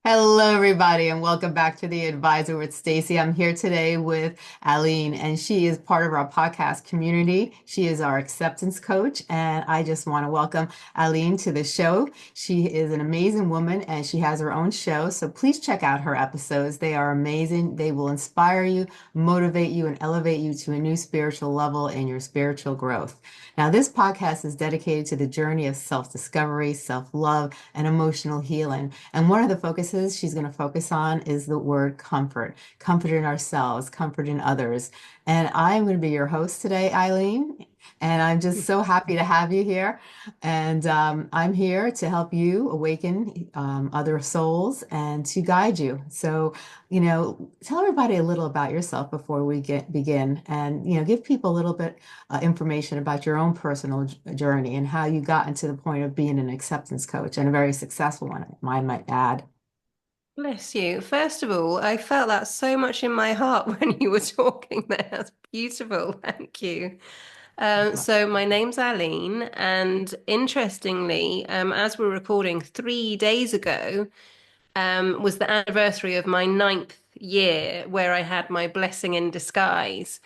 Hello, everybody, and welcome back to The Advisor with Stacey. I'm here today with Aline, and she is part of our podcast community. She is our acceptance coach, and I just want to welcome Aline to the show. She is an amazing woman, and she has her own show. So please check out her episodes. They are amazing. They will inspire you, motivate you, and elevate you to a new spiritual level in your spiritual growth. Now, this podcast is dedicated to the journey of self-discovery, self-love, and emotional healing. And one of the focuses she's going to focus on is the word comfort, comfort in ourselves, comfort in others. And I'm going to be your host today, Eileen. And I'm just so happy to have you here. And I'm here to help you awaken other souls and to guide you. So, tell everybody a little about yourself before we begin and, give people a little bit information about your own personal journey and how you got into the point of being an acceptance coach and a very successful one, I might add. Bless you. First of all, I felt that so much in my heart when you were talking there. That's beautiful. Thank you. So my name's Aline, and interestingly, as we're recording 3 days ago, was the anniversary of my ninth year where I had my blessing in disguise.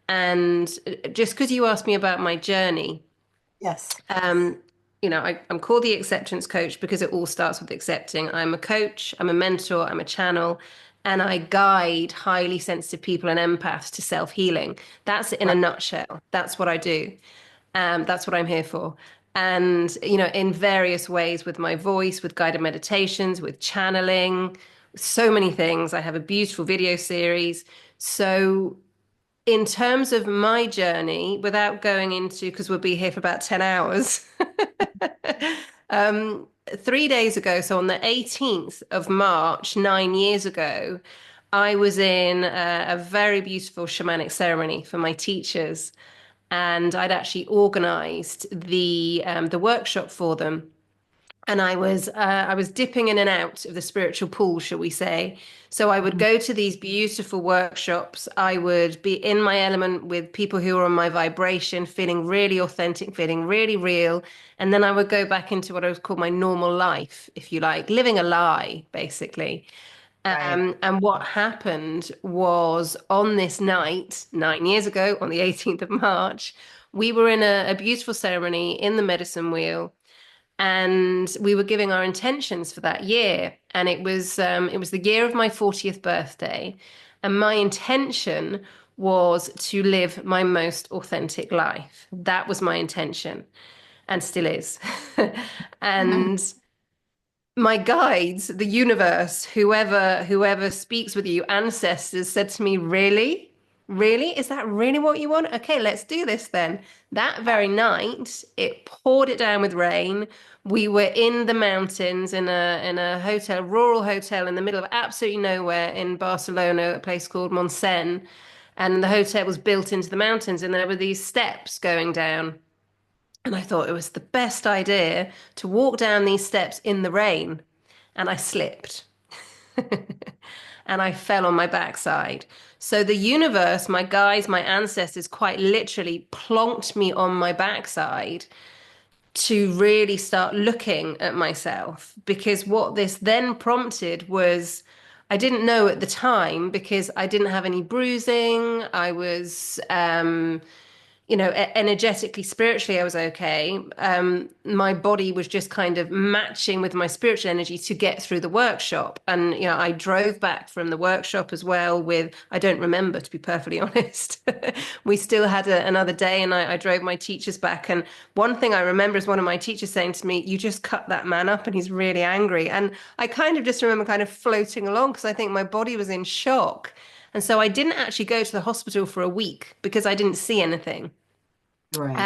And just because you asked me about my journey, Yes. um, I'm called the acceptance coach because it all starts with accepting. I'm a coach, I'm a mentor, I'm a channel, and I guide highly sensitive people and empaths to self-healing. That's it in a Right. nutshell. That's what I do. That's what I'm here for. And, in various ways with my voice, with guided meditations, with channeling, so many things. I have a beautiful video series. So in terms of my journey, without going into, because we'll be here for about 10 hours, 3 days ago, so on the 18th of March, 9 years ago, I was in a very beautiful shamanic ceremony for my teachers, and I'd actually organized the workshop for them. And I was dipping in and out of the spiritual pool, shall we say. So I would Mhm. go to these beautiful workshops. I would be in my element with people who are on my vibration, feeling really authentic, feeling really real. And then I would go back into what I would call my normal life, if you like, living a lie, basically. Right. And what happened was on this night, 9 years ago, on the 18th of March, we were in a beautiful ceremony in the medicine wheel, and we were giving our intentions for that year. And it was the year of my 40th birthday, and my intention was to live my most authentic life. That was my intention, and still is. And my guides, the universe, whoever speaks with you, ancestors, said to me, "Really? Really? Is that really what you want? Okay, let's do this then." That very night, it poured it down with rain. We were in the mountains in a hotel, rural hotel in the middle of absolutely nowhere in Barcelona, a place called Montseny. And the hotel was built into the mountains, and there were these steps going down. And I thought it was the best idea to walk down these steps in the rain. And I slipped and I fell on my backside. So the universe, my guides, my ancestors quite literally plonked me on my backside to really start looking at myself. Because what this then prompted was, I didn't know at the time because I didn't have any bruising. I was energetically, spiritually, I was okay. My body was just kind of matching with my spiritual energy to get through the workshop. And, I drove back from the workshop as well with, I don't remember, to be perfectly honest. We still had another day, and I drove my teachers back. And one thing I remember is one of my teachers saying to me, "You just cut that man up and he's really angry." And I kind of just remember kind of floating along because I think my body was in shock. And so I didn't actually go to the hospital for a week because I didn't see anything. Right.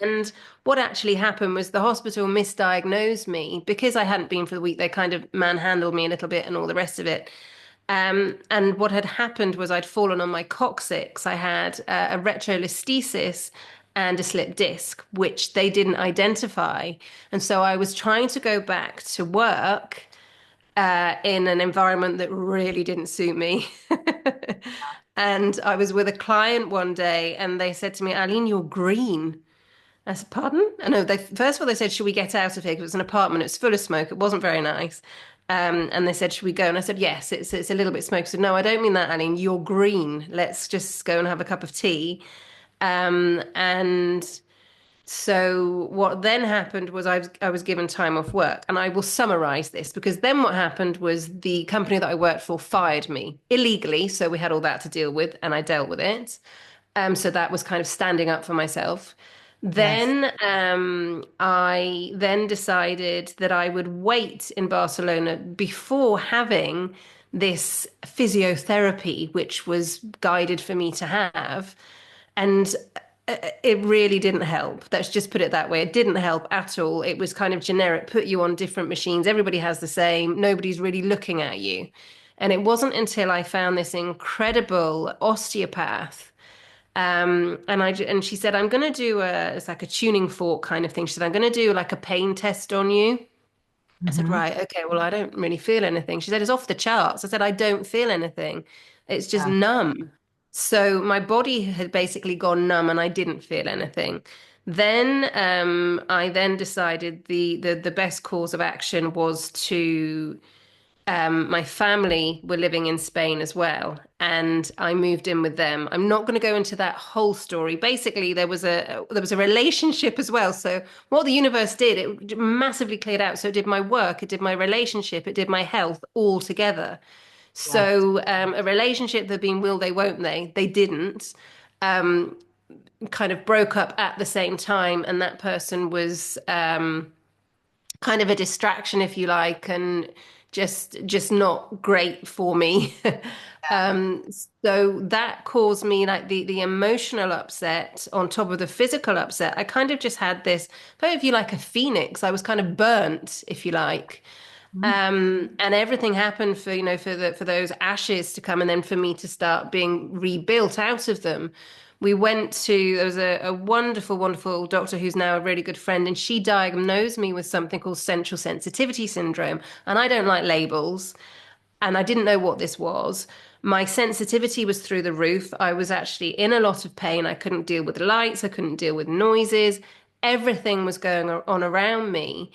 And what actually happened was the hospital misdiagnosed me because I hadn't been for the week. They kind of manhandled me a little bit and all the rest of it. And what had happened was I'd fallen on my coccyx. I had a retrolisthesis and a slip disc, which they didn't identify. And so I was trying to go back to work in an environment that really didn't suit me. And I was with a client one day, and they said to me, "Aline, you're green." I said, "Pardon?" I know they first of all they said, "Should we get out of here?" Because it was an apartment, it's full of smoke, it wasn't very nice. And they said, should we go? And I said, yes, it's a little bit smoky. I said, no, I don't mean that, Aline. You're green. Let's just go and have a cup of tea. And so what then happened was I was given time off work, and I will summarize this because then what happened was the company that I worked for fired me illegally. So we had all that to deal with, and I dealt with it. So that was kind of standing up for myself. Yes. I then decided that I would wait in Barcelona before having this physiotherapy, which was guided for me to have. And it really didn't help. Let's just put it that way. It didn't help at all. It was kind of generic, put you on different machines. Everybody has the same. Nobody's really looking at you. And it wasn't until I found this incredible osteopath and she said, I'm going to do it's like a tuning fork kind of thing. She said, I'm going to do like a pain test on you. I said, Hmm. right, okay, well, I don't really feel anything. She said, it's off the charts. I said, I don't feel anything. It's just Yeah. numb. So my body had basically gone numb and I didn't feel anything. Then I then decided the best course of action was to my family were living in Spain as well, and I moved in with them. I'm not going to go into that whole story. Basically, there was a relationship as well. So what the universe did, it massively cleared out. So it did my work, it did my relationship, it did my health all together. Yes. So a relationship that had been will they, won't they? They didn't. Kind of broke up at the same time, and that person was kind of a distraction, if you like, and just not great for me. Yeah. So that caused me like the emotional upset on top of the physical upset. I kind of just had this, if you like, a phoenix. I was kind of burnt, if you like. Mhm. And everything happened for, for those ashes to come and then for me to start being rebuilt out of them. There was a wonderful, wonderful doctor who's now a really good friend, and she diagnosed me with something called central sensitivity syndrome. And I don't like labels, and I didn't know what this was. My sensitivity was through the roof. I was actually in a lot of pain. I couldn't deal with lights, I couldn't deal with noises. Everything was going on around me.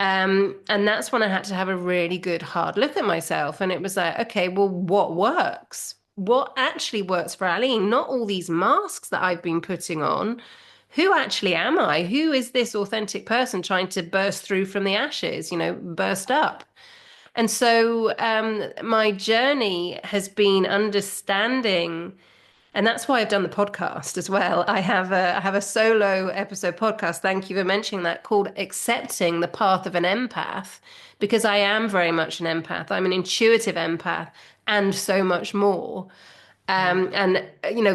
And that's when I had to have a really good hard look at myself. And it was like, okay, well, what works? What actually works for Aline? Not all these masks that I've been putting on. Who actually am I? Who is this authentic person trying to burst through from the ashes, burst up? And so my journey has been understanding, and that's why I've done the podcast as well. I have a solo episode podcast. Thank you for mentioning that, called Accepting the Path of an Empath, because I am very much an empath. I'm an intuitive empath and so much more. Yeah. And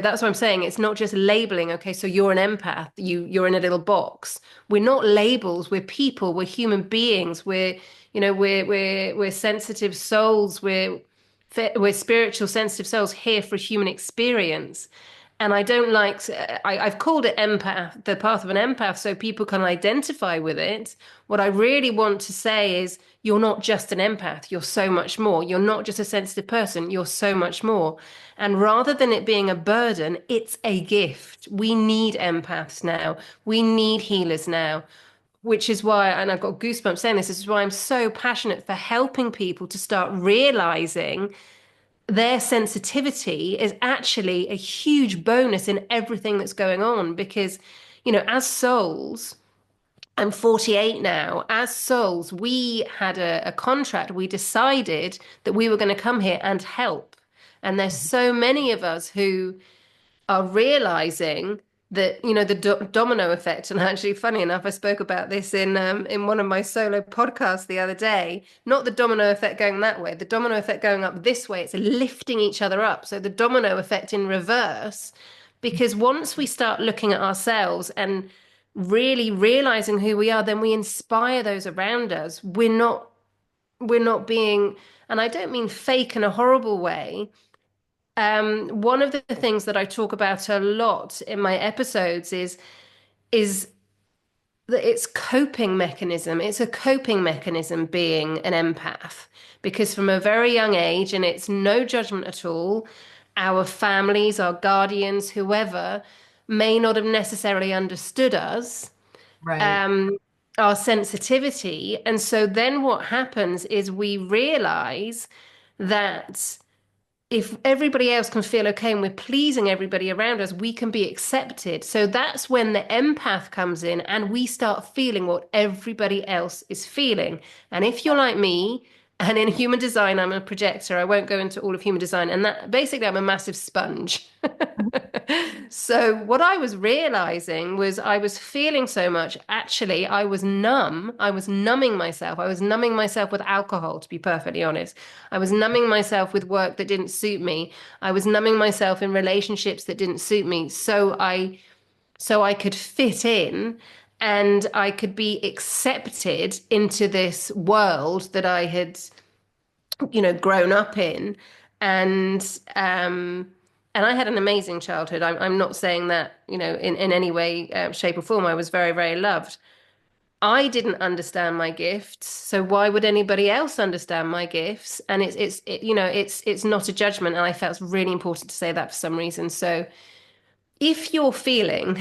that's what I'm saying. It's not just labeling. Okay, so you're an empath. You're in a little box. We're not labels. We're people. We're human beings. We're sensitive souls. We're spiritual, sensitive souls here for human experience. And I don't like, I've called it empath, the path of an empath, so people can identify with it. What I really want to say is, you're not just an empath, you're so much more. You're not just a sensitive person, you're so much more. And rather than it being a burden, it's a gift. We need empaths now, we need healers now. Which is why, and I've got goosebumps saying this is why I'm so passionate for helping people to start realizing their sensitivity is actually a huge bonus in everything that's going on. Because, as souls, I'm 48 now. As souls, we had a contract. We decided that we were going to come here and help. And there's so many of us who are realizing that the domino effect. And actually, funny enough, I spoke about this in one of my solo podcasts the other day. Not the domino effect going that way, the domino effect going up this way. It's lifting each other up. So the domino effect in reverse. Because once we start looking at ourselves and really realizing who we are, then we inspire those around us. We're not being, and I don't mean fake in a horrible way. One of the things that I talk about a lot in my episodes is that it's coping mechanism. It's a coping mechanism being an empath, because from a very young age, and it's no judgment at all, our families, our guardians, whoever may not have necessarily understood us. Right. Um, our sensitivity. And so then what happens is we realize that if everybody else can feel okay and we're pleasing everybody around us, we can be accepted. So that's when the empath comes in and we start feeling what everybody else is feeling. And if you're like me, and in human design, I'm a projector. I won't go into all of human design. And that basically, I'm a massive sponge. So, what I was realizing was I was feeling so much. Actually, I was numb. I was numbing myself. I was numbing myself with alcohol, to be perfectly honest. I was numbing myself with work that didn't suit me. I was numbing myself in relationships that didn't suit me. So I could fit in and I could be accepted into this world that I had, grown up in. And and I had an amazing childhood. I'm not saying that, in any way, shape, or form. I was very, very loved. I didn't understand my gifts, so why would anybody else understand my gifts? And it's not a judgment, and I felt it's really important to say that for some reason. So if you're feeling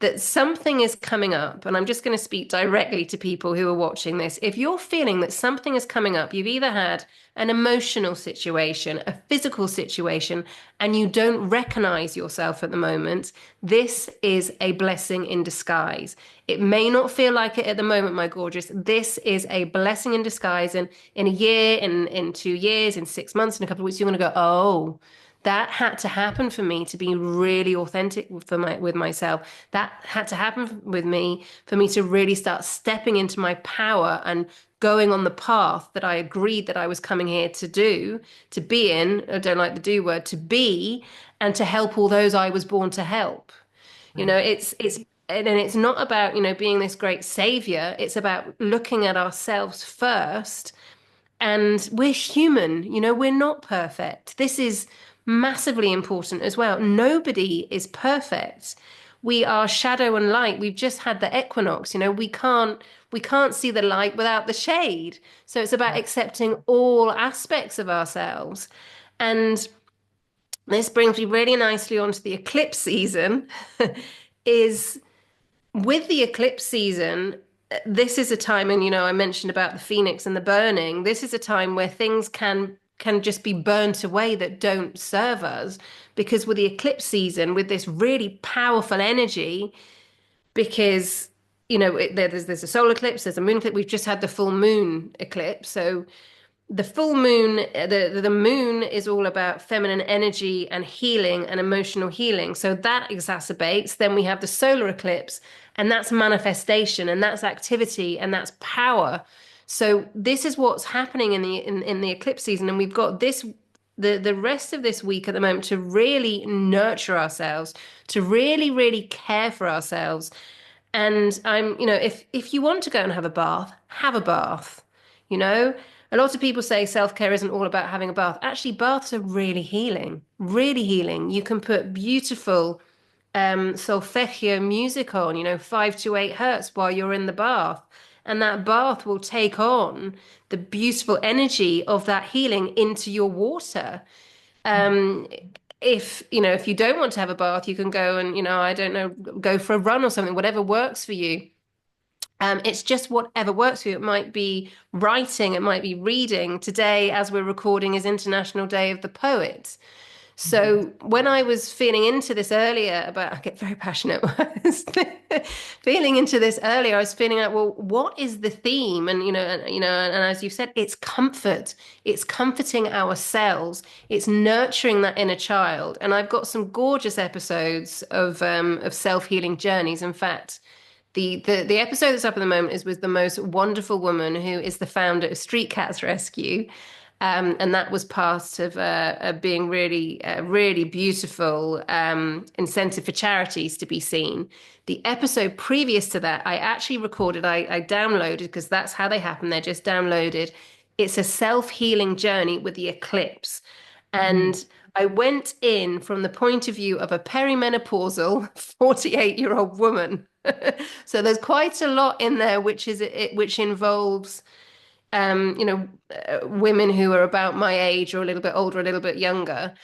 that something is coming up, and I'm just going to speak directly to people who are watching this, if you're feeling that something is coming up, you've either had an emotional situation, a physical situation, and you don't recognize yourself at the moment, this is a blessing in disguise. It may not feel like it at the moment, my gorgeous. This is a blessing in disguise. And in a year, in 2 years, in 6 months, in a couple of weeks, you're going to go, oh, that had to happen for me to be really authentic with myself. That had to happen with me for me to really start stepping into my power and going on the path that I agreed that I was coming here to do, to be in. I don't like the do word, to be, and to help all those I was born to help. Right. And it's not about, being this great savior. It's about looking at ourselves first, and we're human, we're not perfect. This is massively important as well. Nobody is perfect. We are shadow and light. We've just had the equinox, we can't see the light without the shade. So it's about Right. accepting all aspects of ourselves. And this brings me really nicely onto the eclipse season. Is with the eclipse season, this is a time, and I mentioned about the phoenix and the burning. This is a time where things can just be burnt away that don't serve us, because with the eclipse season, with this really powerful energy, because there's a solar eclipse, there's a moon eclipse. We've just had the full moon eclipse, so the full moon, the moon is all about feminine energy and healing and emotional healing. So that exacerbates. Then we have the solar eclipse, and that's manifestation, and that's activity, and that's power. So this is what's happening in the eclipse season, and we've got this the rest of this week at the moment to really nurture ourselves, to really, really care for ourselves. And if you want to go and have a bath, have a bath. You know, a lot of people say self-care isn't all about having a bath. Actually, baths are really healing, really healing. You can put beautiful solfeggio music on, 5 to 8 hertz while you're in the bath. And that bath will take on the beautiful energy of that healing into your water. Um, if you don't want to have a bath, you can go and, I don't know, go for a run or something, whatever works for you. It's just whatever works for you. It might be writing, it might be reading. Today, as we're recording, is International Day of the Poet. Mhm. So when I was feeling into this earlier I get very passionate. Feeling into this earlier, I was feeling like, well, what is the theme? And and as you said, it's comfort. It's comforting ourselves. It's nurturing that inner child. And I've got some gorgeous episodes of self-healing journeys. In fact, the episode that's up at the moment is with the most wonderful woman who is the founder of Street Cats Rescue. And that was part of being really, really beautiful incentive for charities to be seen. The episode previous to that, I actually recorded, I downloaded, because that's how they happen. They're just downloaded. It's a self-healing journey with the eclipse. Mhm. And I went in from the point of view of a perimenopausal 48-year-old woman. So there's quite a lot in there, which involves women who are about my age or a little bit older, a little bit younger.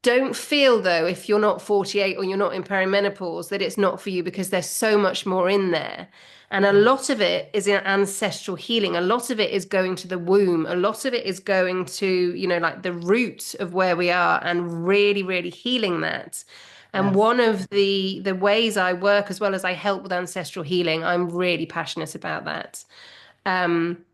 Don't feel though, if you're not 48 or you're not in perimenopause, that it's not for you, because there's so much more in there. And a Right. lot of it is in ancestral healing. A lot of it is going to the womb. A lot of it is going to, like the root of where we are and really, really healing that. And Yes. one of the ways I work, as well as I help with ancestral healing, I'm really passionate about that. Um,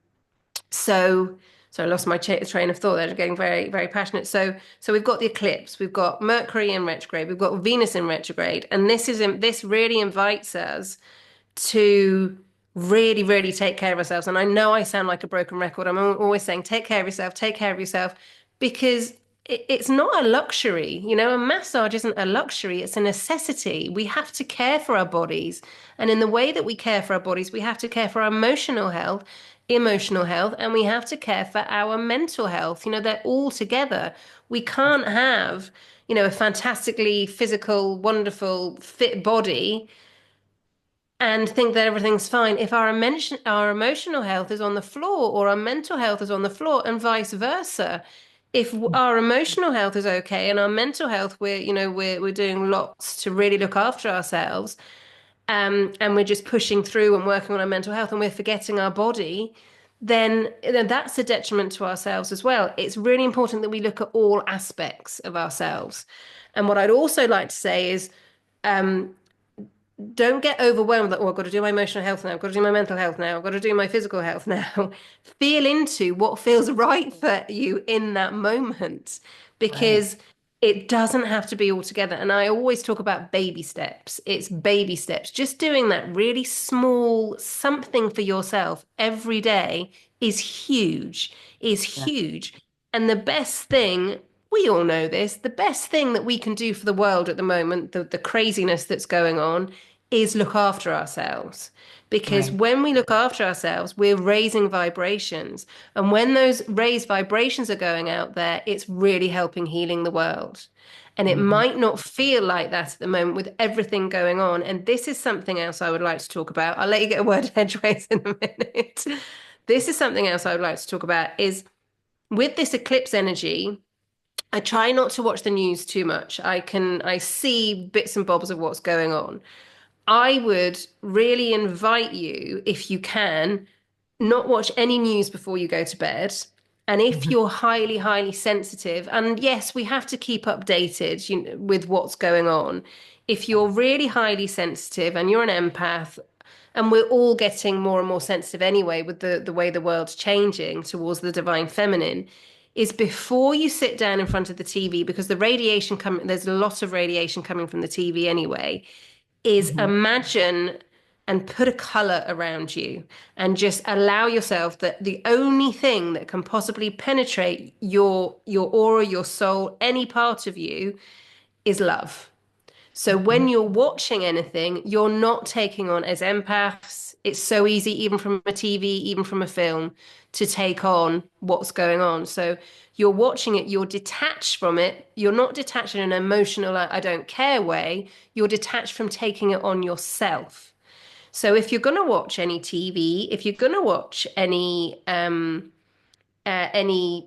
so, so I lost my train of thought there, getting very, very passionate. So we've got the eclipse, we've got Mercury in retrograde, we've got Venus in retrograde, and this really invites us to really, really take care of ourselves. And I know I sound like a broken record. I'm always saying, take care of yourself, because it's not a luxury. A massage isn't a luxury, it's a necessity. We have to care for our bodies. And in the way that we care for our bodies, we have to care for our emotional health, and we have to care for our mental health. They're all together. We can't have, a fantastically physical, wonderful, fit body and think that everything's fine if our emotional health is on the floor, or our mental health is on the floor, and vice versa. If our emotional health is okay and our mental health, we're doing lots to really look after ourselves, and we're just pushing through and working on our mental health, and we're forgetting our body, then that's a detriment to ourselves as well. It's really important that we look at all aspects of ourselves. And what I'd also like to say is, um, don't get overwhelmed that, oh, I've got to do my emotional health now, I've got to do my mental health now, I've got to do my physical health now. Feel into what feels right for you in that moment, Right. because it doesn't have to be all together. And I always talk about baby steps. It's baby steps. Just doing that really small something for yourself every day is huge, is Yeah. huge. And the best thing, we all know this, the best thing that we can do for the world at the moment, the craziness that's going on, is look after ourselves. Because Right. when we look after ourselves, we're raising vibrations. And when those raised vibrations are going out there, it's really helping healing the world. And it Hmm. might not feel like that at the moment with everything going on. And this is something else I would like to talk about. I'll let you get a word edgeways in a minute. This is something else I would like to talk about is, with this eclipse energy, I try not to watch the news too much. I see bits and bobs of what's going on. I would really invite you, if you can, not watch any news before you go to bed. And if Hmm. you're highly, highly sensitive, and yes, we have to keep updated, with what's going on. If you're really highly sensitive and you're an empath, and we're all getting more and more sensitive anyway with the way the world's changing towards the divine feminine, is before you sit down in front of the TV, because there's a lot of radiation coming from the TV anyway, is Hmm. imagine and put a color around you, and just allow yourself that the only thing that can possibly penetrate your aura, your soul, any part of you, is love. So Hmm. when you're watching anything, you're not taking on, as empaths, it's so easy, even from a TV, even from a film, to take on what's going on. So you're watching it, you're detached from it. You're not detached in an emotional, like, I don't care way. You're detached from taking it on yourself. So if you're going to watch any TV, if you're going to watch any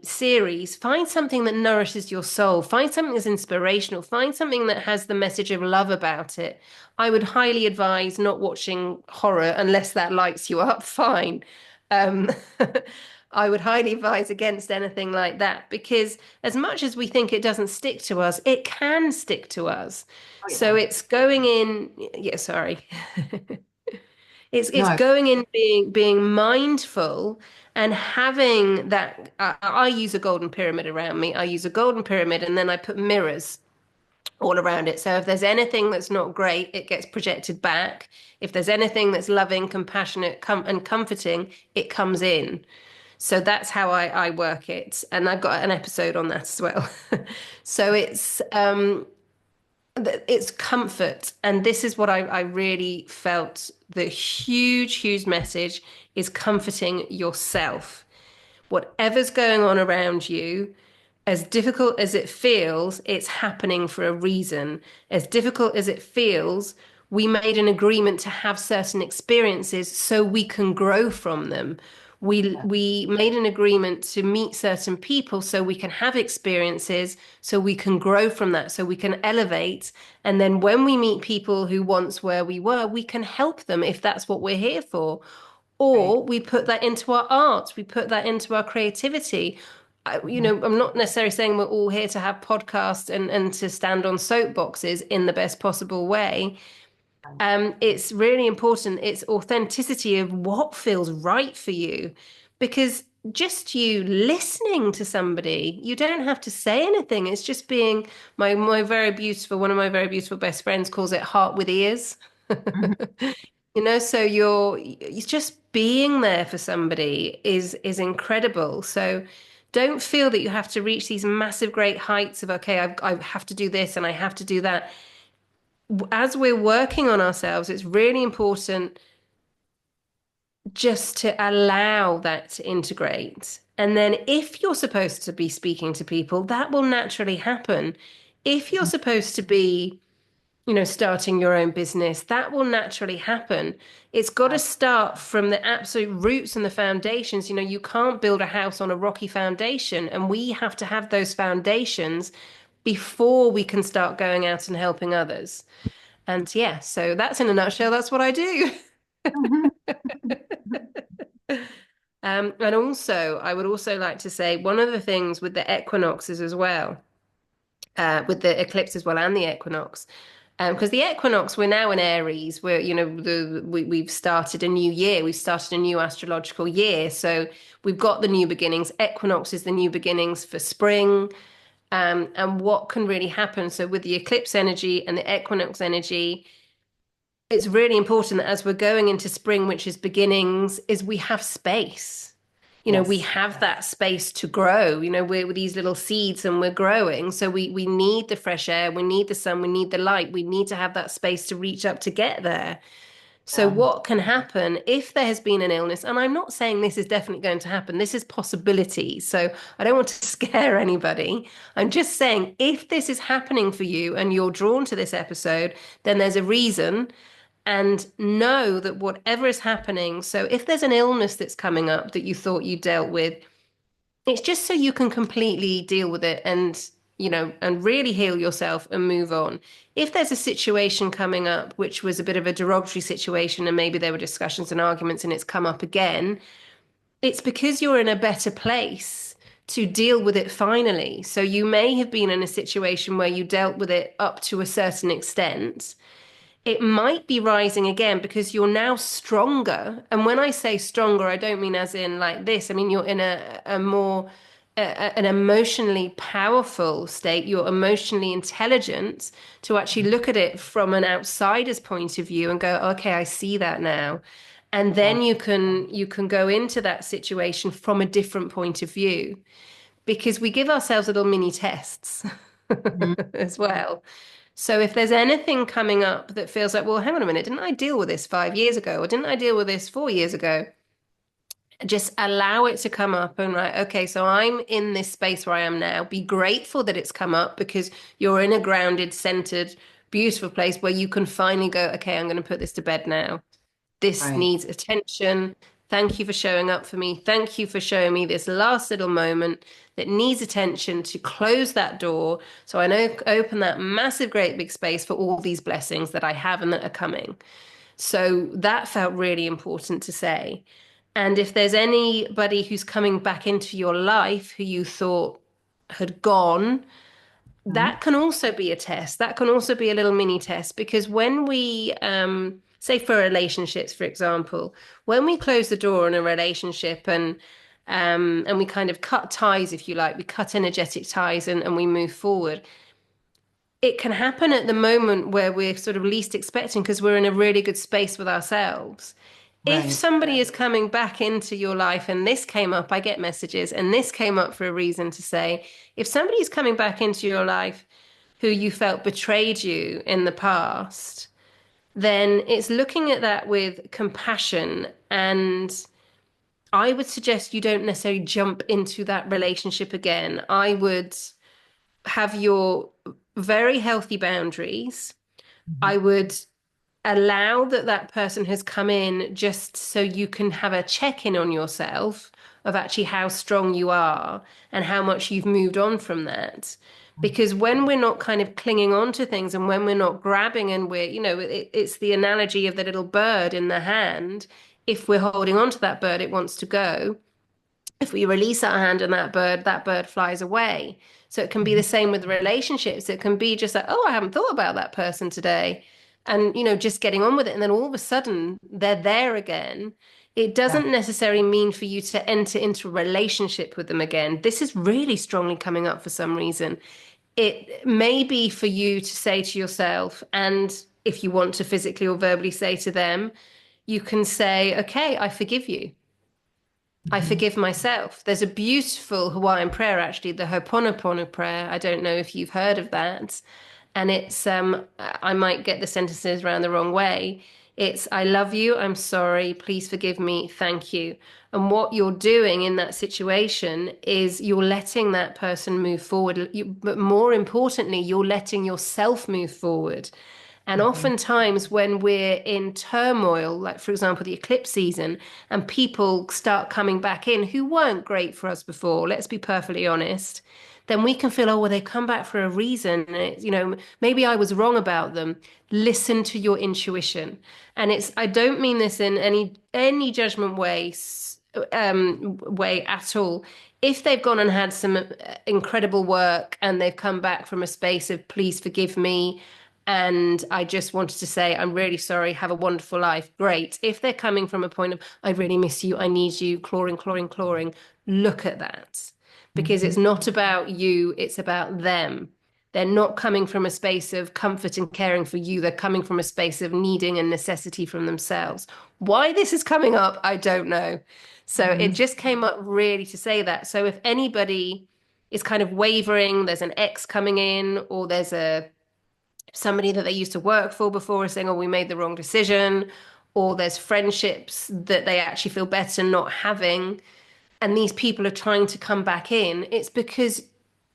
series, find something that nourishes your soul, find something that's inspirational, find something that has the message of love about it. I would highly advise not watching horror unless that lights you up, fine. Um, I would highly advise against anything like that, because as much as we think it doesn't stick to us, it can stick to us. Oh, So yeah. it's going in, yeah, sorry. It's No. going in, being mindful, and having that. I use a golden pyramid around me. I use a golden pyramid, and then I put mirrors all around it. So if there's anything that's not great, it gets projected back. If there's anything that's loving, compassionate, and comforting, it comes in. So that's how I work it, and I've got an episode on that as well. So it's comfort. And this is what I really felt, the huge, huge message is comforting yourself. Whatever's going on around you, as difficult as it feels, it's happening for a reason. As difficult as it feels, we made an agreement to have certain experiences so we can grow from them. We made an agreement to meet certain people so we can have experiences, so we can grow from that, so we can elevate. And then when we meet people who once where we were, we can help them if that's what we're here for. Right. Or we put that into our art, we put that into our creativity. I'm not necessarily saying we're all here to have podcasts and to stand on soapboxes in the best possible way. It's really important. It's authenticity of what feels right for you, because just you listening to somebody, you don't have to say anything. It's just being my very beautiful, one of my very beautiful best friends calls it heart with ears. Mhm. So it's just being there for somebody is incredible. So don't feel that you have to reach these massive great heights of okay, I have to do this and I have to do that. As we're working on ourselves, it's really important just to allow that to integrate. And then if you're supposed to be speaking to people, that will naturally happen. If you're supposed to be, starting your own business, that will naturally happen. It's got to Right. start from the absolute roots and the foundations. You can't build a house on a rocky foundation, and we have to have those foundations before we can start going out and helping others. And yeah, so that's in a nutshell, that's what I do. Mhm. And also, I would also like to say one of the things with the equinoxes as well, with the eclipse as well and the equinox, because the equinox, we're now in Aries, we've started a new year, we've started a new astrological year, so we've got the new beginnings. Equinox is the new beginnings for spring, and what can really happen. So with the eclipse energy and the equinox energy, it's really important that as we're going into spring, which is beginnings, is we have space. We Yes. have that space to grow. We're these little seeds and we're growing. So we need the fresh air, we need the sun, we need the light, we need to have that space to reach up to get there. So Yeah. what can happen if there has been an illness? And I'm not saying this is definitely going to happen. This is possibility. So I don't want to scare anybody. I'm just saying if this is happening for you and you're drawn to this episode, then there's a reason, and know that whatever is happening, so if there's an illness that's coming up that you thought you dealt with, it's just so you can completely deal with it and really heal yourself and move on. If there's a situation coming up which was a bit of a derogatory situation and maybe there were discussions and arguments and it's come up again, it's because you're in a better place to deal with it finally. So you may have been in a situation where you dealt with it up to a certain extent. It might be rising again because you're now stronger. And when I say stronger, I don't mean as in like this. I mean, you're in a more an emotionally powerful state. You're emotionally intelligent to actually look at it from an outsider's point of view and go, okay, I see that now. And Yeah. then you can go into that situation from a different point of view, because we give ourselves little mini tests Mhm. as well. So if there's anything coming up that feels like, well, hang on a minute, didn't I deal with this 5 years ago? Or didn't I deal with this 4 years ago? Just allow it to come up and right, okay, so I'm in this space where I am now. Be grateful that it's come up because you're in a grounded, centered, beautiful place where you can finally go, okay, I'm going to put this to bed now. This Right. needs attention. Thank you for showing up for me. Thank you for showing me this last little moment that needs attention to close that door so I know open that massive, great big space for all these blessings that I have and that are coming. So that felt really important to say. And if there's anybody who's coming back into your life who you thought had gone, Mhm. that can also be a test. That can also be a little mini test, because when we, say for relationships, for example, when we close the door on a relationship and we kind of cut ties, if you like, we cut energetic ties and we move forward. It can happen at the moment where we're sort of least expecting because we're in a really good space with ourselves. If Right. somebody is coming back into your life and this came up, I get messages, and this came up for a reason to say, if somebody's coming back into your life who you felt betrayed you in the past, then it's looking at that with compassion. And I would suggest you don't necessarily jump into that relationship again. I would have your very healthy boundaries. Mhm. I would allow that person has come in just so you can have a check-in on yourself of actually how strong you are and how much you've moved on from that. Because when we're not kind of clinging on to things and when we're not grabbing and it's the analogy of the little bird in the hand. If we're holding on to that bird, it wants to go. If we release our hand and that bird flies away. So it can be the same with relationships. It can be just like, oh, I haven't thought about that person today. And, just getting on with it. And then all of a sudden they're there again. It Yeah. doesn't necessarily mean for you to enter into a relationship with them again. This is really strongly coming up for some reason. It may be for you to say to yourself, and if you want to physically or verbally say to them, you can say, okay, I forgive you. I Mhm. forgive myself. There's a beautiful Hawaiian prayer, actually, the Ho'oponopono prayer. I don't know if you've heard of that. And it's, I might get the sentences around the wrong way. It's, I love you. I'm sorry. Please forgive me. Thank you. And what you're doing in that situation is you're letting that person move forward. But more importantly, you're letting yourself move forward. And Mhm. oftentimes, when we're in turmoil, like for example, the eclipse season, and people start coming back in who weren't great for us before, let's be perfectly honest, then we can feel, oh, well, they've come back for a reason. Maybe I was wrong about them. Listen to your intuition. And I don't mean this in any judgment way at all. If they've gone and had some incredible work and they've come back from a space of please forgive me, and I just wanted to say, I'm really sorry, have a wonderful life. Great. If they're coming from a point of, I really miss you, I need you, clawing, clawing, clawing, look at that. Because it's Mhm. not about you, it's about them. They're not coming from a space of comfort and caring for you. They're coming from a space of needing and necessity from themselves. Why this is coming up, I don't know. So it Mhm. just came up really to say that. So if anybody is kind of wavering, there's an ex coming in, or there's somebody that they used to work for before is saying, oh, we made the wrong decision, or there's friendships that they actually feel better not having, and these people are trying to come back in, it's because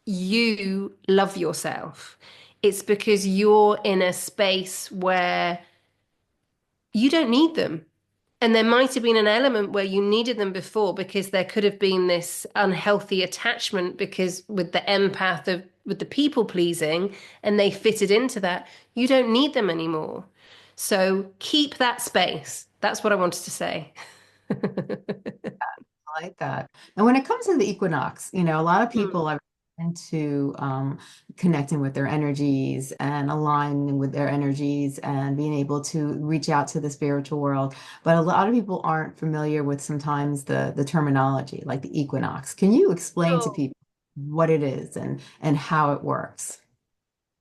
you love yourself. It's because you're in a space where you don't need them. And there might have been an element where you needed them before because there could have been this unhealthy attachment because with the empath of with the people pleasing and they fitted into that, you don't need them anymore. So keep that space. That's what I wanted to say. I like that. And when it comes to the equinox, a lot of Mm. people are into connecting with their energies and aligning with their energies and being able to reach out to the spiritual world. But a lot of people aren't familiar with sometimes the terminology, like the equinox. Can you explain to Sure. people what it is and how it works?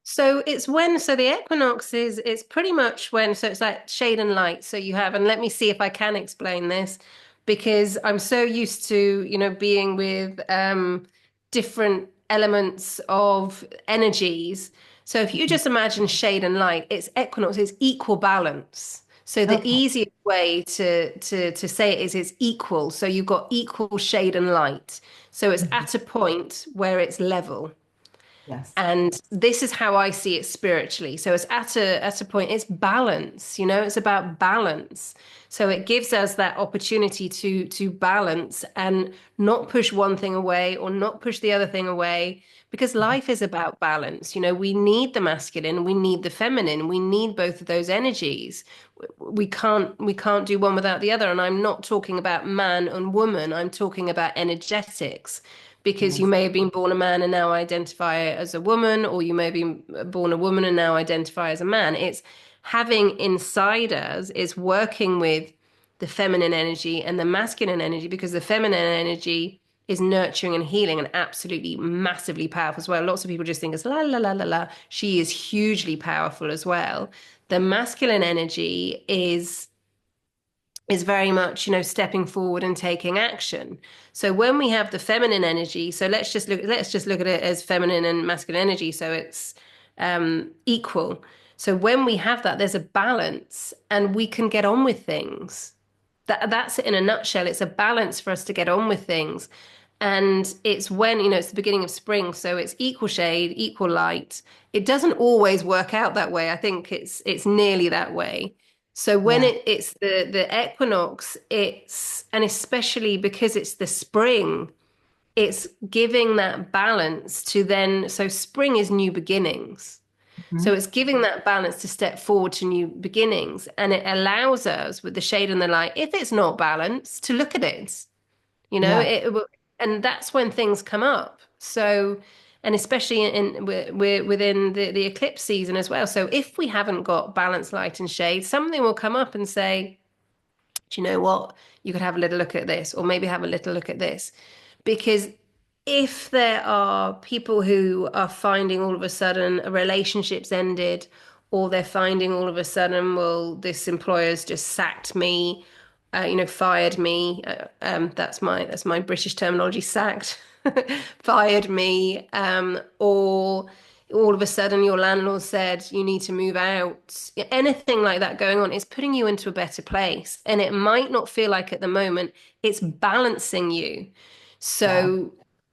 So the equinox is it's pretty much when so it's like shade and light. So you have, and let me see if I can explain this because I'm so used to, being with different elements of energies. So if you Mhm. just imagine shade and light, it's equinox, it's equal balance. So the Okay. easiest way to say it is it's equal. So you've got equal shade and light. So it's Mhm. at a point where it's level. Yes. And this is how I see it spiritually. So it's at a point, it's balance, it's about balance. So it gives us that opportunity to balance and not push one thing away or not push the other thing away because Mhm. life is about balance. We need the masculine, we need the feminine, we need both of those energies. We can't do one without the other. And I'm not talking about man and woman, I'm talking about energetics because you Yes. may have been born a man and now identify as a woman, or you may have been born a woman and now identify as a man. It's having inside us, it's working with the feminine energy and the masculine energy because the feminine energy is nurturing and healing and absolutely massively powerful as well. Lots of people just think it's la la la la la. She is hugely powerful as well. The masculine energy is very much, stepping forward and taking action. So when we have the feminine energy, so let's just look at it as feminine and masculine energy. So it's equal. So when we have that, there's a balance and we can get on with things. That's it in a nutshell. It's a balance for us to get on with things. And it's when, it's the beginning of spring, so it's equal shade, equal light. It doesn't always work out that way. I think it's nearly that way. So when Yeah. it's the equinox, it's, and especially because it's the spring, it's giving that balance to then, so spring is new beginnings. So Mhm. it's giving that balance to step forward to new beginnings. And it allows us with the shade and the light, if it's not balanced, to look at it. Yeah. And that's when things come up. So, and especially we're within the eclipse season as well. So if we haven't got balanced light and shade, something will come up and say, do you know what? You could have a little look at this, or maybe have a little look at this. Because if there are people who are finding all of a sudden a relationship's ended, or they're finding all of a sudden, well, this employer's just sacked me, fired me. That's my British terminology, sacked, fired me, or all of a sudden your landlord said you need to move out. Anything like that going on is putting you into a better place, and it might not feel like at the moment it's balancing you. Yeah. So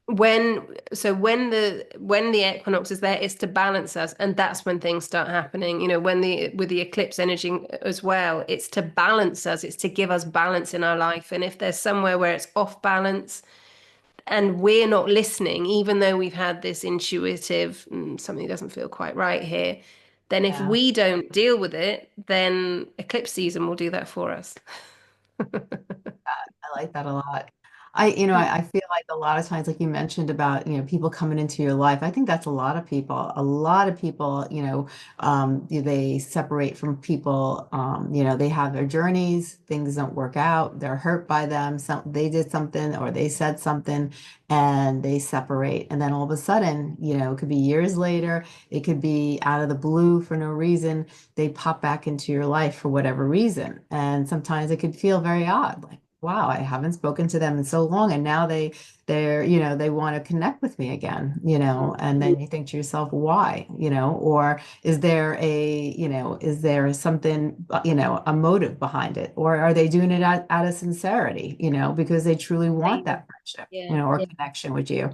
when the equinox is there, it's to balance us, and that's when things start happening. When the with the eclipse energy as well, it's to balance us, it's to give us balance in our life. And if there's somewhere where it's off balance and we're not listening, even though we've had this intuitive something doesn't feel quite right here, then if Yeah. we don't deal with it, then eclipse season will do that for us. I like that a lot. I feel like a lot of times, like you mentioned about, people coming into your life. I think that's a lot of people. A lot of people, they separate from people. They have their journeys, things don't work out, they're hurt by them. They did something or they said something and they separate. And then all of a sudden, it could be years later, it could be out of the blue for no reason. They pop back into your life for whatever reason. And sometimes it could feel very odd, like, wow, I haven't spoken to them in so long, and now they want to connect with me again, and then you think to yourself, why, or is there something, a motive behind it, or are they doing it out of sincerity, because they truly want Maybe. that friendship, Yeah. or connection with you,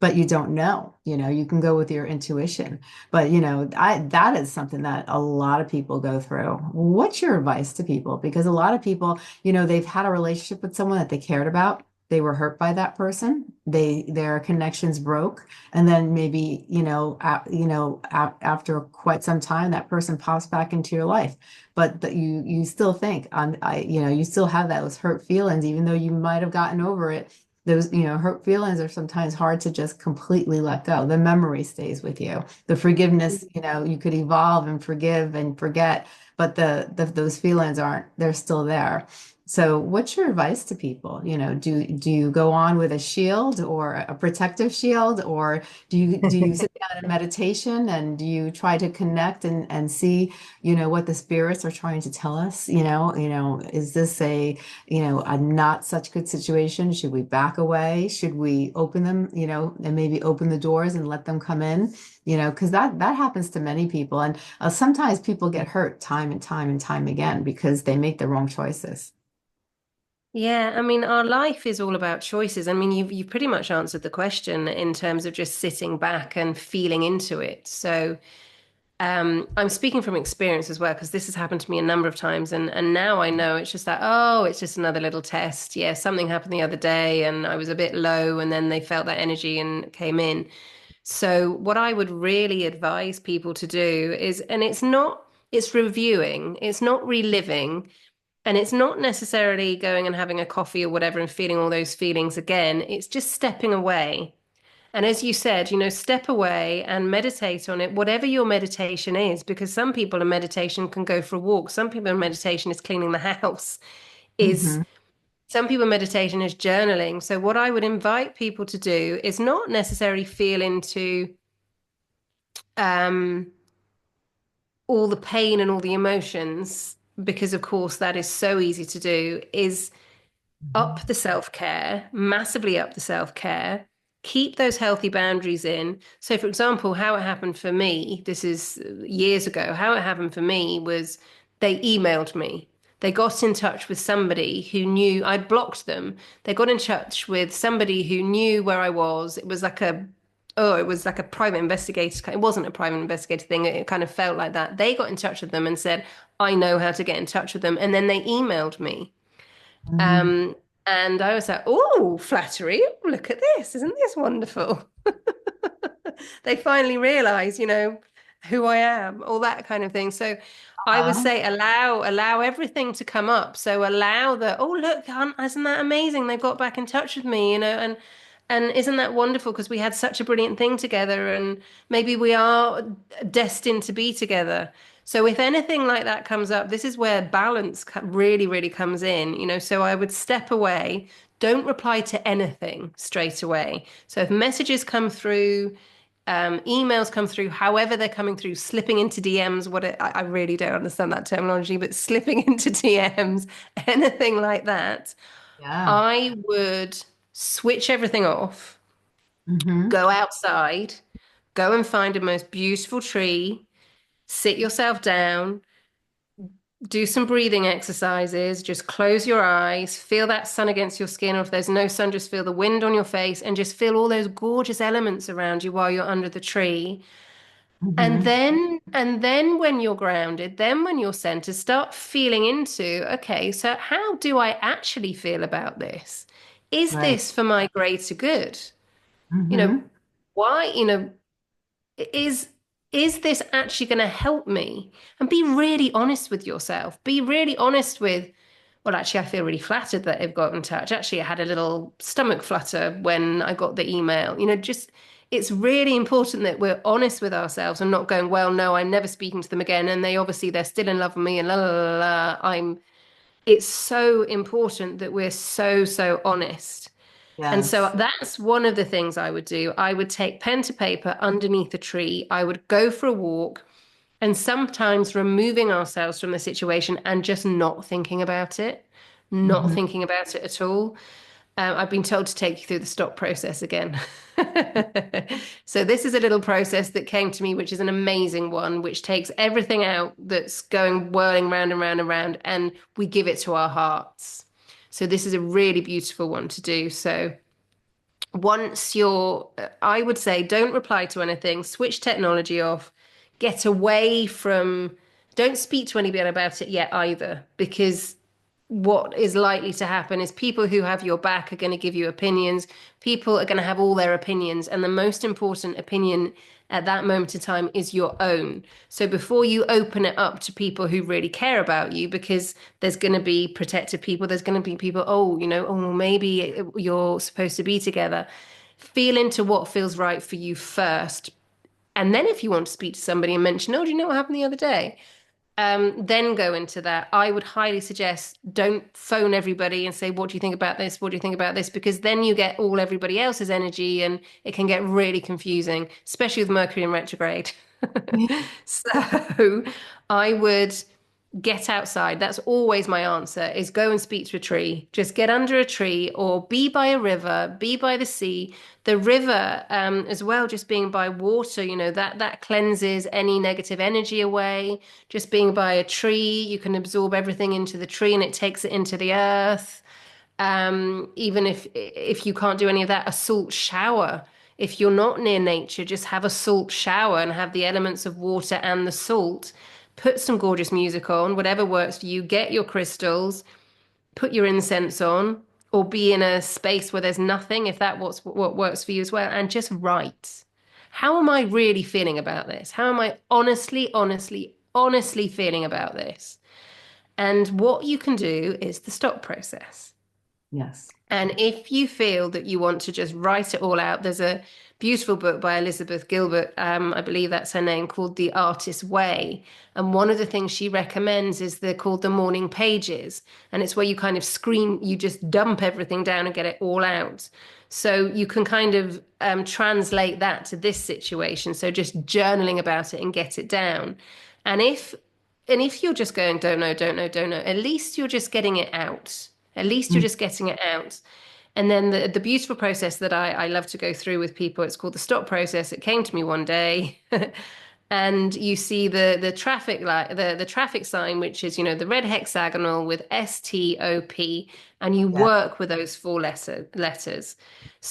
but you don't know, you can go with your intuition. But that is something that a lot of people go through. What's your advice to people? Because a lot of people, they've had a relationship with someone that they cared about. They were hurt by that person. Their connections broke, and then maybe after quite some time, that person pops back into your life. But you still think you still have those hurt feelings, even though you might have gotten over it. Those, hurt feelings are sometimes hard to just completely let go. The memory stays with you. The forgiveness, you could evolve and forgive and forget, but those feelings aren't, they're still there. So what's your advice to people? Do you go on with a shield or a protective shield, or do you sit down in meditation and do you try to connect and see, what the spirits are trying to tell us? Is this a not such good situation? Should we back away? Should we open them, and maybe open the doors and let them come in? Because that happens to many people. And sometimes people get hurt time and time and time again because they make the wrong choices. Yeah, I mean, our life is all about choices. I mean, you've pretty much answered the question in terms of just sitting back and feeling into it. So, I'm speaking from experience as well, because this has happened to me a number of times, and now I know it's just that, oh, it's just another little test. Yeah, something happened the other day, and I was a bit low, and then they felt that energy and came in. So, what I would really advise people to do is, and it's reviewing, it's not reliving. And it's not necessarily going and having a coffee or whatever and feeling all those feelings again. It's just stepping away. And as you said, step away and meditate on it, whatever your meditation is, because some people in meditation can go for a walk. Some people in meditation is cleaning the house, is Hmm. some people meditation is journaling. So what I would invite people to do is not necessarily feel into um, all the pain and all the emotions, because of course that is so easy to do, is up the self-care, massively up the self-care, keep those healthy boundaries in. So, for example, how it happened for me, this is years ago, how it happened for me was they emailed me. They got in touch with somebody who knew I'd blocked them. They got in touch with somebody who knew where I was. It was like a private investigator. It wasn't a private investigator thing. It kind of felt like that. They got in touch with them and said, I know how to get in touch with them. And then they emailed me. Mhm. Um, and I was like, oh, flattery. Look at this. Isn't this wonderful? They finally realize, who I am, all that kind of thing. So I would Uh-huh. say allow everything to come up. So allow the, oh, look, isn't that amazing? They've got back in touch with me, and isn't that wonderful? Because we had such a brilliant thing together, and maybe we are destined to be together. So if anything like that comes up, this is where balance really, really comes in, So I would step away. Don't reply to anything straight away. So if messages come through, emails come through, however they're coming through, slipping into DMs, I really don't understand that terminology, but slipping into DMs, anything like that, Yeah. I would switch everything off, Hmm. go outside, go and find a most beautiful tree, sit yourself down, do some breathing exercises, just close your eyes, feel that sun against your skin, or if there's no sun, just feel the wind on your face and just feel all those gorgeous elements around you while you're under the tree. Hmm. And then when you're grounded, then when you're centered, start feeling into, okay, so how do I actually feel about this? Is Right. this for my greater good? You know, Hmm. why, is is this actually going to help me? And be really honest with yourself. Be really honest with, well, actually, I feel really flattered that they've got in touch. Actually, I had a little stomach flutter when I got the email. Just it's really important that we're honest with ourselves and not going, well, no, I'm never speaking to them again. And they're still in love with me and la la la la. It's so important that we're so, so honest. And so Yes. that's one of the things I would do. I would take pen to paper underneath a tree. I would go for a walk and sometimes removing ourselves from the situation and just not thinking about it, not Hmm. thinking about it at all. I've been told to take you through the stop process again. So this is a little process that came to me, which is an amazing one, which takes everything out that's going whirling round and round and round, and we give it to our hearts. So this is a really beautiful one to do. So once I would say, don't reply to anything, switch technology off, get away from, don't speak to anybody about it yet either, because what is likely to happen is people who have your back are going to give you opinions. People are going to have all their opinions. And the most important opinion at that moment in time is your own. So before you open it up to people who really care about you, because there's going to be protective people, there's going to be people, oh, maybe you're supposed to be together. Feel into what feels right for you first. And then if you want to speak to somebody and mention, oh, do you know what happened the other day? Then go into that. I would highly suggest don't phone everybody and say, what do you think about this? What do you think about this? Because then you get all everybody else's energy and it can get really confusing, especially with Mercury in retrograde. So I would get outside. That's always my answer is go and speak to a tree. Just get under a tree or be by a river, be by the sea. The river, as well, just being by water, that cleanses any negative energy away. Just being by a tree, you can absorb everything into the tree and it takes it into the earth. Even if you can't do any of that, a salt shower. If you're not near nature, just have a salt shower and have the elements of water and the salt. Put some gorgeous music on, whatever works for you. Get your crystals, put your incense on, or be in a space where there's nothing, if that what works for you as well, and just write. How am I really feeling about this? How am I honestly, honestly, honestly feeling about this? And what you can do is the stop process. Yes. And if you feel that you want to just write it all out, there's a beautiful book by Elizabeth Gilbert, I believe that's her name, called The Artist's Way. And one of the things she recommends is they're called the morning pages. And it's where you kind of you just dump everything down and get it all out. So you can kind of translate that to this situation. So just journaling about it and get it down. And if you're just going, don't know, don't know, don't know, at least you're just getting it out. At least you're just getting it out. And then the beautiful process that I love to go through with people, it's called the stop process. It came to me one day. and you see the traffic light, the traffic sign, which is, the red hexagonal with STOP, and you Yeah. work with those four letters.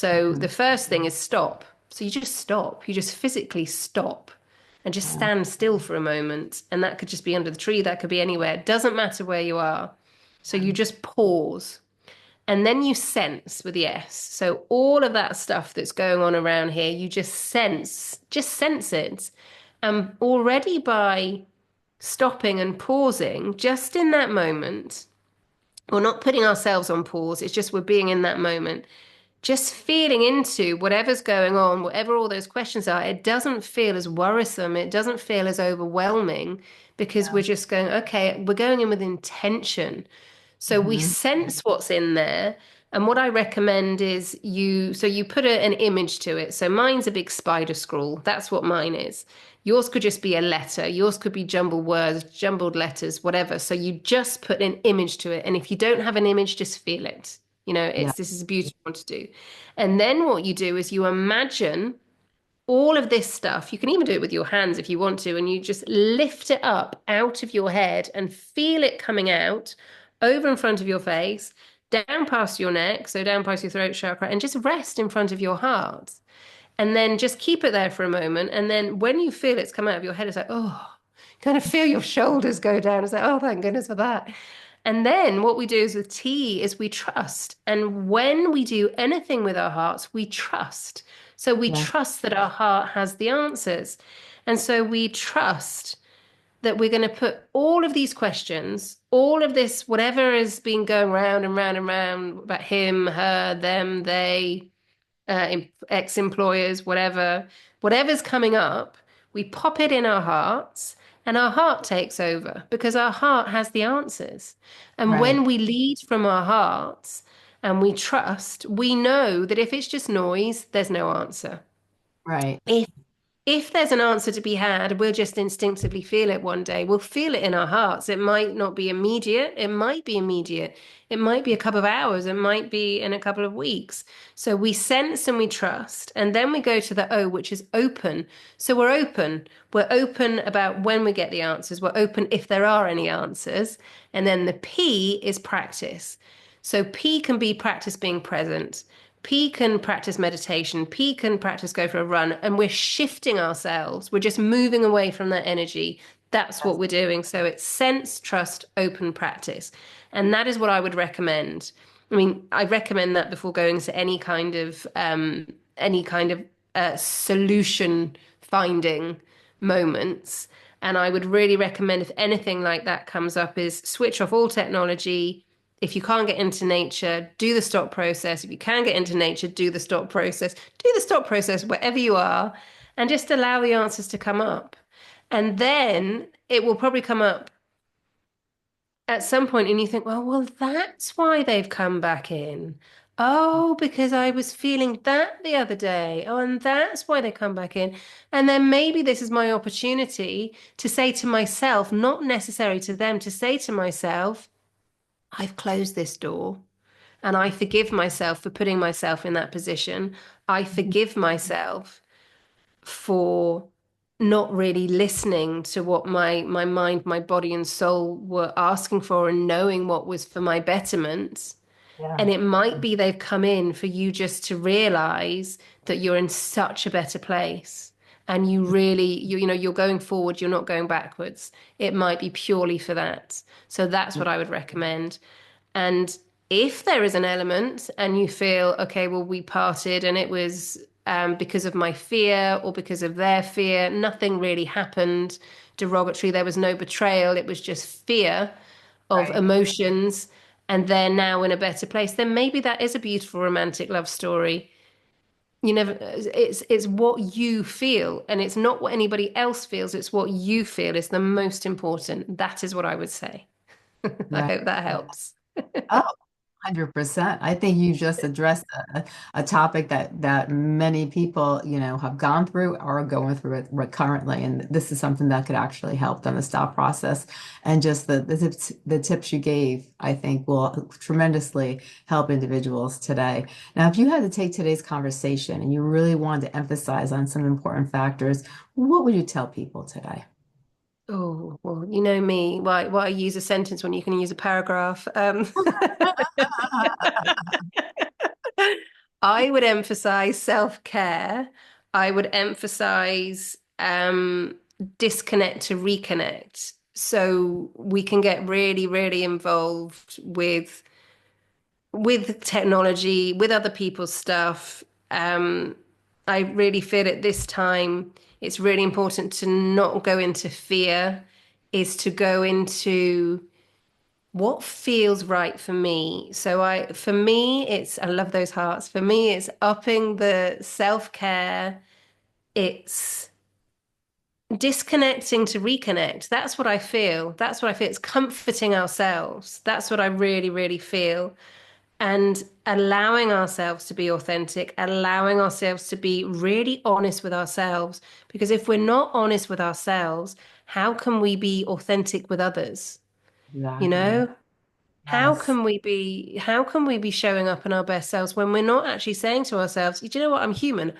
So Mhm. the first thing is stop. So you just stop. You just physically stop and just Yeah. stand still for a moment. And that could just be under the tree, that could be anywhere. It doesn't matter where you are. So you just pause. And then you sense with the S. So all of that stuff that's going on around here, you just sense it. And already by stopping and pausing, just in that moment, we're not putting ourselves on pause, it's just we're being in that moment, just feeling into whatever's going on, whatever all those questions are. It doesn't feel as worrisome, it doesn't feel as overwhelming because Yeah. we're just going, okay, we're going in with intention. So we Mhm. sense what's in there. And what I recommend is you put an image to it. So mine's a big spider scroll. That's what mine is. Yours could just be a letter. Yours could be jumbled words, jumbled letters, whatever. So you just put an image to it. And if you don't have an image, just feel it. Yeah. This is a beautiful one to do. And then what you do is you imagine all of this stuff. You can even do it with your hands if you want to, and you just lift it up out of your head and feel it coming out over in front of your face, down past your neck, so down past your throat chakra, and just rest in front of your heart. And then just keep it there for a moment. And then when you feel it's come out of your head, it's like, oh, kind of feel your shoulders go down. It's like, oh, thank goodness for that. And then what we do is with T is we trust. And when we do anything with our hearts, we trust. So we Yeah. trust that our heart has the answers. And so we trust that we're going to put all of these questions, all of this, whatever has been going round and round and round about him, her, them, they, ex-employers, whatever's coming up, we pop it in our hearts and our heart takes over because our heart has the answers. And Right. when we lead from our hearts and we trust, we know that if it's just noise, there's no answer. Right. If if there's an answer to be had, we'll just instinctively feel it one day. We'll feel it in our hearts. It might not be immediate. It might be immediate. It might be a couple of hours. It might be in a couple of weeks. So we sense and we trust. And then we go to the O, which is open. So we're open. We're open about when we get the answers. We're open if there are any answers. And then the P is practice. So P can be practice being present. P can practice meditation. P can practice go for a run. And we're shifting ourselves. We're just moving away from that energy. That's what Yes. we're doing. So it's sense, trust, open practice. And that is what I would recommend. I mean, I recommend that before going to any kind of solution finding moments. And I would really recommend if anything like that comes up is switch off all technology. If you can't get into nature, do the stop process. If you can get into nature, do the stop process. Do the stop process wherever you are and just allow the answers to come up. And then it will probably come up at some point and you think, well, that's why they've come back in. Oh, because I was feeling that the other day. Oh, and that's why they come back in. And then maybe this is my opportunity to say to myself, not necessary to them, to say to myself, I've closed this door. And I forgive myself for putting myself in that position. I Mhm. forgive myself for not really listening to what my mind, my body and soul were asking for and knowing what was for my betterment. Yeah. And it might be they've come in for you just to realize that you're in such a better place. And you really, you're going forward, you're not going backwards. It might be purely for that. So that's what I would recommend. And if there is an element and you feel, okay, well, we parted and it was because of my fear or because of their fear, nothing really happened derogatory. There was no betrayal. It was just fear of Right. emotions. And they're now in a better place. Then maybe that is a beautiful romantic love story. It's what you feel, and it's not what anybody else feels. It's what you feel is the most important. That is what I would say. I Right. hope that helps. Oh, 100%. I think you just addressed a topic that many people, have gone through or are going through it currently, and this is something that could actually help them, the stop process. And just the tips you gave, I think, will tremendously help individuals today. Now, if you had to take today's conversation and you really wanted to emphasize on some important factors, what would you tell people today? Oh, well, you know me. Why use a sentence when you can use a paragraph? I would emphasize self-care. I would emphasize disconnect to reconnect. So we can get really, really involved with technology, with other people's stuff. Um, I really feel at this time it's really important to not go into fear, is to go into what feels right for me. For me, I love those hearts. For me, it's upping the self-care. It's disconnecting to reconnect. That's what I feel. That's what I feel. It's comforting ourselves. That's what I really, really feel. And allowing ourselves to be authentic, allowing ourselves to be really honest with ourselves. Because if we're not honest with ourselves, how can we be authentic with others? You Exactly. know? Yes. How can we be showing up in our best selves when we're not actually saying to ourselves, do you know what? I'm human.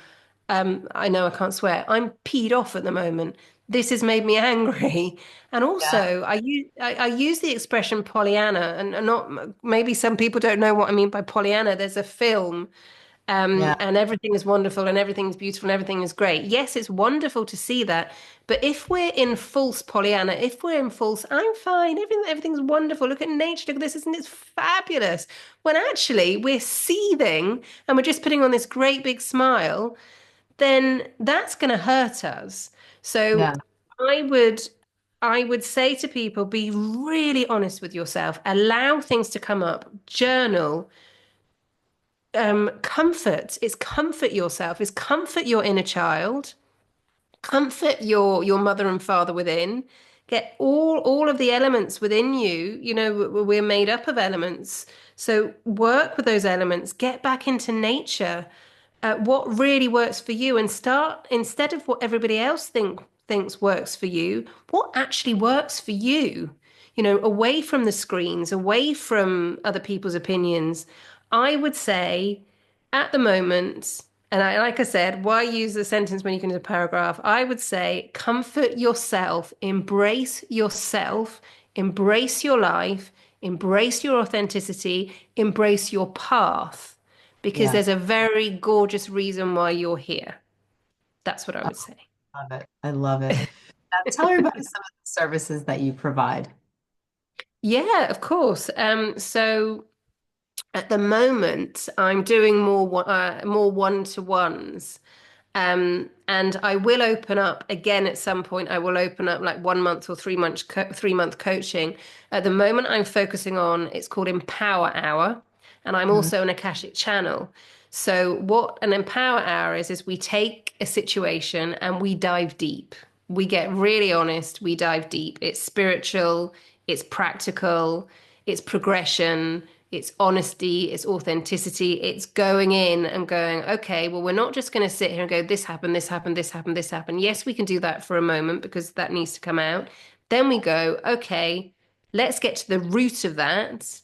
I know I can't swear. I'm peed off at the moment. This has made me angry. And Yeah. also, I use the expression Pollyanna, and not maybe some people don't know what I mean by Pollyanna. There's a film Yeah. and everything is wonderful and everything's beautiful and everything is great. Yes, it's wonderful to see that. But if we're in false Pollyanna, if we're in false, I'm fine, everything's wonderful. Look at nature, look at this, isn't it fabulous? When actually we're seething and we're just putting on this great big smile, then that's going to hurt us. So Yeah. I would I would say to people, be really honest with yourself, allow things to come up, journal, comfort. It's comfort yourself. It's comfort your inner child. Comfort your mother and father within. Get all of the elements within you. You know, we're made up of elements. So work with those elements. Get back into nature. What really works for you, and start instead of what everybody else thinks works for you. What actually works for you? You know, away from the screens, away from other people's opinions. I would say at the moment, and like I said, why use the sentence when you can use a paragraph? I would say comfort yourself, embrace your life, embrace your authenticity, embrace your path, because Yeah. there's a very gorgeous reason why you're here. That's what I I would say. love it. I love it. Now, tell everybody some of the services that you provide. Yeah, of course. So at the moment, I'm doing more one-to-ones. And I will open up again at some point. I will open up like 1 month or 3 month coaching. At the moment, I'm focusing on it's called Empower Hour, and I'm Mhm. also an Akashic channel. So what an Empower Hour is we take a situation and we dive deep. We get really honest. We dive deep. It's spiritual. It's practical. It's progression. It's honesty, it's authenticity, it's going in and going, okay, well, we're not just going to sit here and go, this happened, this happened, this happened, this happened. Yes, we can do that for a moment because that needs to come out. Then we go, okay, let's get to the root of that,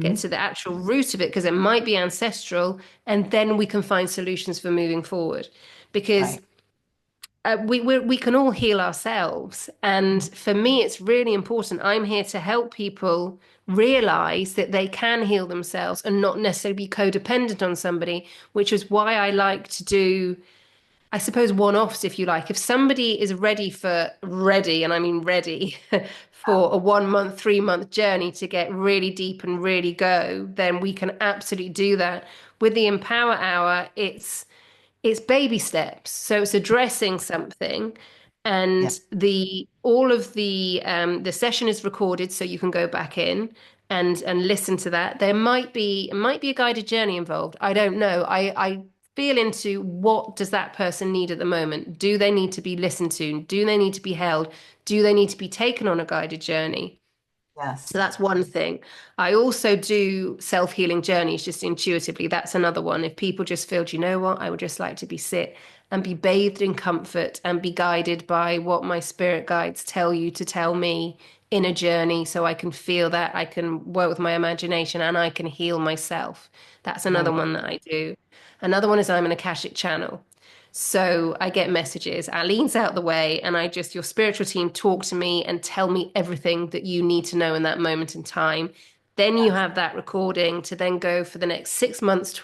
get Mhm. to the actual root of it because it might be ancestral, and then we can find solutions for moving forward. Because Right. we can all heal ourselves. And for me, it's really important. I'm here to help people realize that they can heal themselves and not necessarily be codependent on somebody, which is why I like to do, I suppose, one-offs, if you like. If somebody is ready, and I mean ready, for a 1 month, 3 month journey to get really deep and really go, then we can absolutely do that. With the Empower Hour, it's baby steps. So it's addressing something, Yeah. and the all of the session is recorded, so you can go back in and listen to that. There might be a guided journey involved. I don't know. I feel into what does that person need at the moment? Do they need to be listened to? Do they need to be held? Do they need to be taken on a guided journey? Yes. So that's one thing. I also do self-healing journeys just intuitively. That's another one. If people just feel, "Do you know what? I would just like to be sit and be bathed in comfort and be guided by what my spirit guides tell you to tell me in a journey so I can feel that, I can work with my imagination and I can heal myself." That's another Right. one that I do. Another one is I'm an Akashic channel. So I get messages. Aline's out the way, and your spiritual team talk to me and tell me everything that you need to know in that moment in time. Then you Yes. have that recording to then go for the next 6 months,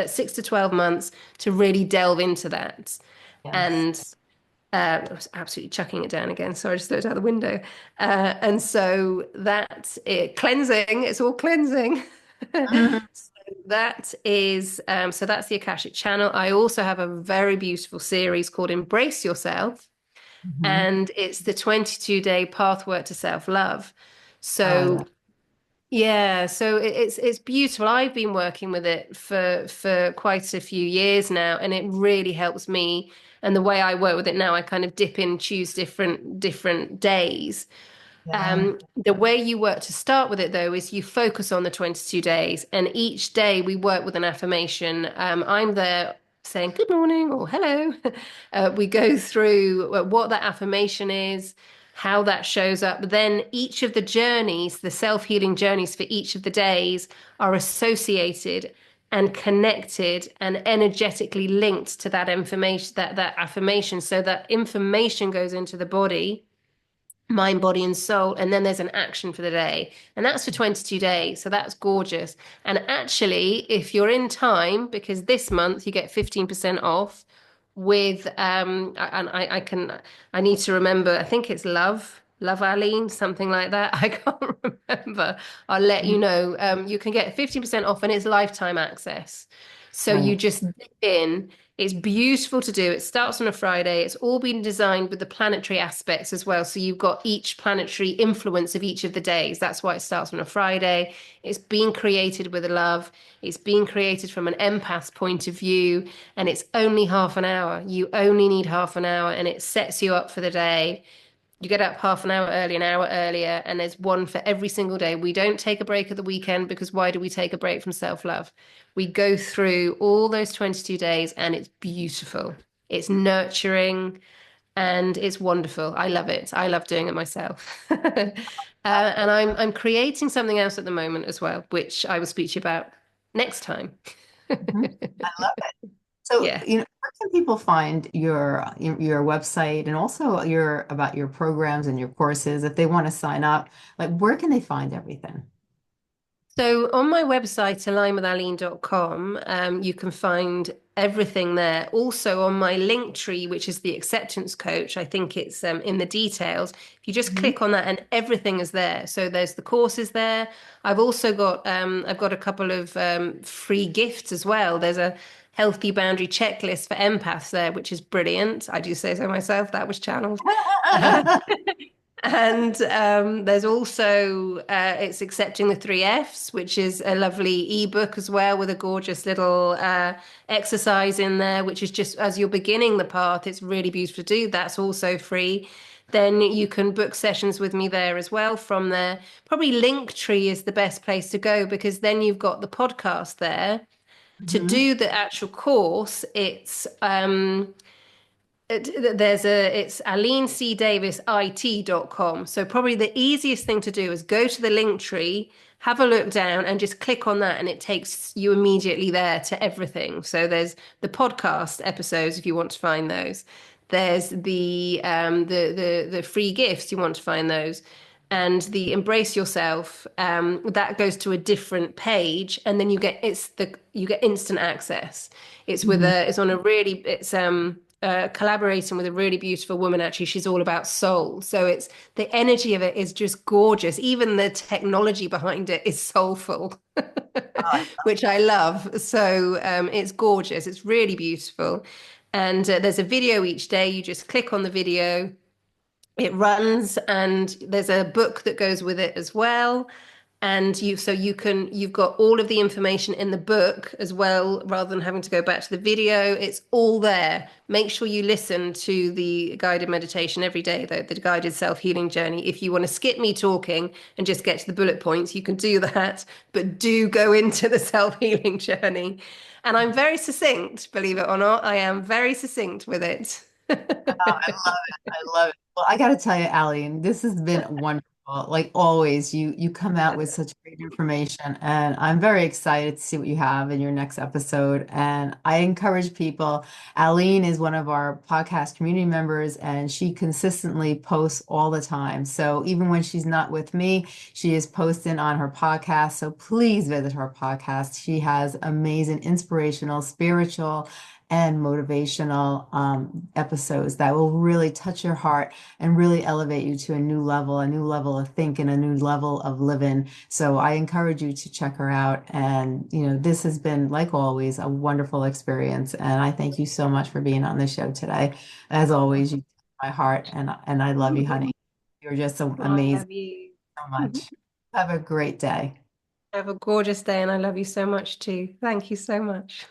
6 to 12 months to really delve into that. Yes. And I was absolutely chucking it down again. Sorry, I just threw it out the window. And so that's it. Cleansing, it's all cleansing. Mhm. That is, so that's the Akashic Channel. I also have a very beautiful series called Embrace Yourself, Mhm. and it's the 22-day pathwork to self-love. Oh, I So love. yeah, so it's beautiful. I've been working with it for quite a few years now, and it really helps me. And the way I work with it now, I kind of dip in, choose different days. Yeah. The way you work to start with it, though, is you focus on the 22 days, and each day we work with an affirmation. I'm there saying good morning or hello. We go through what that affirmation is, how that shows up. But then each of the journeys, the self-healing journeys for each of the days, are associated and connected and energetically linked to that information, that affirmation. So that information goes into the body, mind, body, and soul. And then there's an action for the day. And that's for 22 days. So that's gorgeous. And actually, if you're in time, because this month you get 15% off with, and I can, I need to remember, I think it's Love Aline, something like that. I can't remember. I'll let you know. You can get 15% off and it's lifetime access. So you Right. just dip in. It's beautiful to do. It starts on a Friday. It's all been designed with the planetary aspects as well. So you've got each planetary influence of each of the days. That's why it starts on a Friday. It's been created with love. It's been created from an empath's point of view, and it's only half an hour. You only need half an hour, and it sets you up for the day. You get up half an hour early, an hour earlier, and there's one for every single day. We don't take a break at the weekend because why do we take a break from self-love? We go through all those 22 days and it's beautiful. It's nurturing and it's wonderful. I love it. I love doing it myself. And I'm creating something else at the moment as well, which I will speak to you about next time. Mhm. I love it. So, Yeah. where can people find your website and also your about your programs and your courses if they want to sign up? Like, where can they find everything? So on my website, align-with-aline.com, you can find everything there. Also on my link tree, which is the acceptance coach, I think it's in the details. If you just Mhm. click on that, and everything is there. So there's the courses there. I've got a couple of free gifts as well. There's a healthy boundary checklist for empaths there, which is brilliant. I do say so myself. That was channeled. And there's also it's accepting the three Fs, which is a lovely ebook as well with a gorgeous little exercise in there, which is just as you're beginning the path, it's really beautiful to do. That's also free. Then you can book sessions with me there as well from there. Probably Linktree is the best place to go because then you've got the podcast there. To Mhm. do the actual course, it's alinecdavisit.com. So probably the easiest thing to do is go to the link tree, have a look down and just click on that and it takes you immediately there to everything. So there's the podcast episodes if you want to find those. There's the free gifts you want to find those. And the embrace yourself, that goes to a different page, and then you get instant access. Mhm. It's on a really it's collaborating with a really beautiful woman. Actually, she's all about soul, so it's the energy of it is just gorgeous. Even the technology behind it is soulful, which I love. So it's gorgeous. It's really beautiful, and there's a video each day. You just click on the video, it runs, and there's a book that goes with it as well. And you've got all of the information in the book as well, rather than having to go back to the video. It's all there. Make sure you listen to the guided meditation every day, though, the guided self-healing journey. If you want to skip me talking and just get to the bullet points, you can do that, but do go into the self-healing journey. And I'm very succinct, believe it or not. I am very succinct with it. I love it. I love it. Well, I got to tell you, Aline, this has been wonderful. Like always, you come out with such great information, and I'm very excited to see what you have in your next episode. And I encourage people. Aline is one of our podcast community members, and she consistently posts all the time. So even when she's not with me, she is posting on her podcast. So please visit her podcast. She has amazing, inspirational, spiritual, and motivational episodes that will really touch your heart and really elevate you to a new level of thinking, a new level of living. So I encourage you to check her out. And, this has been, like always, a wonderful experience. And I thank you so much for being on the show today. As always, you touch my heart, and I love you, honey. You're just so I amazing love you. so much. Have a great day. Have a gorgeous day, and I love you so much too. Thank you so much.